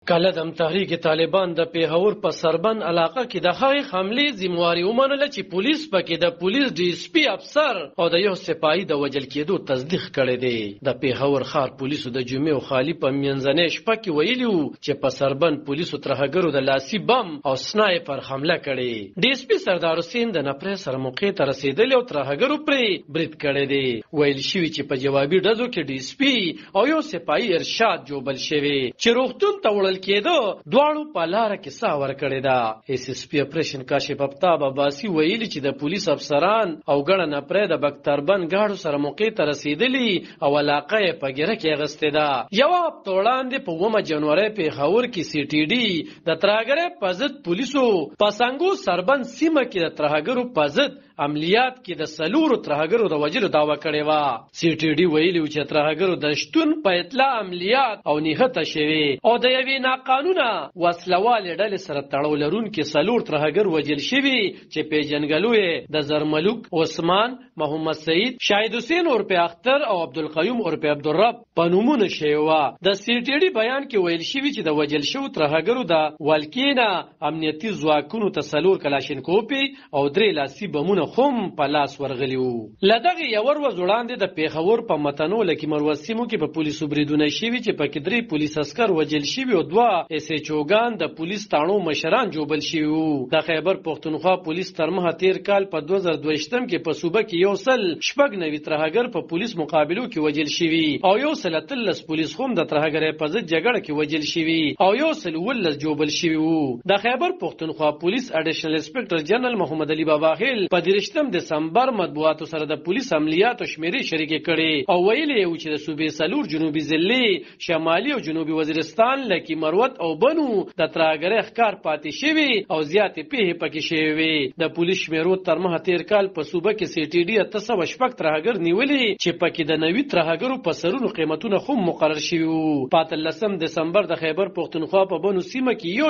کلدم تحریک طالبان د پیښور په سربند علاقه کې د هغې حملې ذمہواري ومنله چې پولیس پکې د پولیس ډي اس پي افسر او د یو سپاهي د وژل کېدو تصدیق کړی دی. د پیښور ښار پولیسو د جمعې او خالي په منځنۍ شپه کې ویلي وو چې په سربند پولیسو ترهګرو د لاسي بم او سنایپر حمله کړې. ډي اس پي سردار حسین د نپرې سره موقع ته رسېدلی او ترهګرو پرې برید کړی دی. ویل شوي چې په جوابي ډزو کې ډي اس پي او یو سپاهي ارشاد جوبل شوی چې روغتون ته وړل کېدو دواړو په لاره کې ساه ورکړې ده. اس اس پي اپریشن کاشف افتاب عباسي ویلي چې د پولیس افسران او ګڼه نپرې د بختربند ګاډو سره موقع ته رسېدلي او علاقه یې په ګیره کې اخیستې ده. یوه هفته وړاندې په 9 جنوري پیښور کې سی ټي ډي د ترهګرۍ په ضد پولیسو په سنګو سربند سیمه کې د ترهګرو په ضد عملیات کې د سلورو ترهګرو د وژلو دعوه کړې وه. سی ټي ډي ویلي و چې ترهګرو د شتون په اطلاع عملیات او نښته شوي او د یوې ناقانونه وسلوالې ډلې سره تړاو لرونکي سلور ترهګر وژل شوي چې پیژنګلو یې د زرملوک عثمان، محمد سعید، شاهد حسین عرفي اختر او عبدالقیوم عرفي عبدالرب په نومونه شوي وه. د سی ټي ډي بیان کې ویل شوي چې د وژل شوو ترهګرو د ولکې نه امنیتي ځواکونو ته سلور کلاشینکوپي او 3 لاسي بمونه هم په لاس ورغلي وو. له دغې یوه ورځ وړاندې د پیښور په متنو لکې مروت سیمو کې په پولیسو بریدونه شوي چې پکې 3 پولیس اسکر وژل شوي او 2 اس ایچ اوګان د پولیس تاڼو مشران جوبل شوي وو. د خیبر پښتونخوا پولیس تر مخه تیر کال په 2022 کې په صوبه کې 196 ترهګر په پولیس مقابلو کې وژل شوي او 113 پولیس هم د ترهګرۍ په ضد جګړه کې وژل شوي او 119 جوبل شوي وو. د خیبر پښتونخوا پولیس اډیشنل انسپکټر جنرال محمد علي باباخیل په 30 دسمبر مطبوعاتو سره د پولیس عملیاتو شمیرې شریکې کړې او ویلي و چې د صوبې سلور جنوبي ضلعې شمالي او جنوبي وزیرستان لکه مروت او بنو د ترهګرۍ ښکار پاتې شوي او زیاتې پیښې پکې شوې وې. د پولیس شمیرو تر مخه تیر کال په صوبه کې سی ټي ډي 806 ترهګر نیولي چې پکې د 90 ترهګرو په سرونو قیمتونه هم مقرر شوي وو. په 13 دسمبر د خیبر پښتونخوا په بنو سیمه کې یو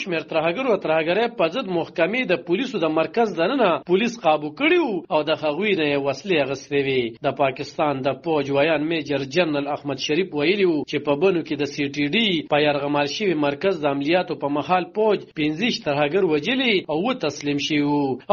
شمېر ترهګرو او ترهګرۍ په ضد محکمې د پولیسو د مرکز دننه پولیس قابو کړیو او د هغوی نه وسلې اخیستې وې. د پاکستان د فوج ویان میجر جنرال احمد شریف ویلي و چې په بنو کې د سی ټي ډي په یرغمال شوي مرکز د عملیاتو په مهال فوج 15 ترهګر وژلي او 2 تسلیم شوي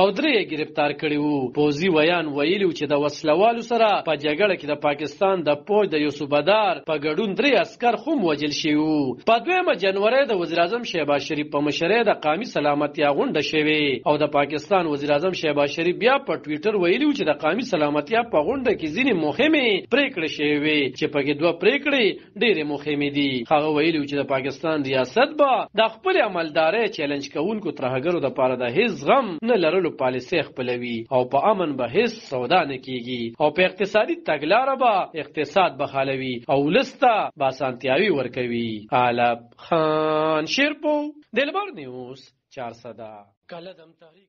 او 3 یې گرفتار کړي وو. پوځي ویان ویلي چې د وسلوالو سره په جګړه کې د پاکستان د فوج د یو صوبدار په ګډون 3 عسکر هم وژل شوي وو. په 2 جنوري د وزیر اعظم شهباز شریف په مشرۍ د قومي سلامتیا غونډه شوې او د پاکستان وزیر اعظم شهباز شریف بیا په ټویټر ویلي چې د قومي سلامتیا په غونډه کې ځینې مهمې پریکړې شوې وې چې پکې 2 پریکړې ډېرې مهمې دي. هغه ویلي چې د پاکستان ریاست به د خپل عملدارۍ چیلنج کوونکو ترهګرو لپاره د هیڅ غم نه لرلو پالیسۍ خپلوي او په امن به هیڅ سودا نه کیږي او په اقتصادي تګلاره به اقتصاد بحالوي او ولسته به اسانتیاوي ورکوي. علب خان شیرپو، دلبر نیوز 400.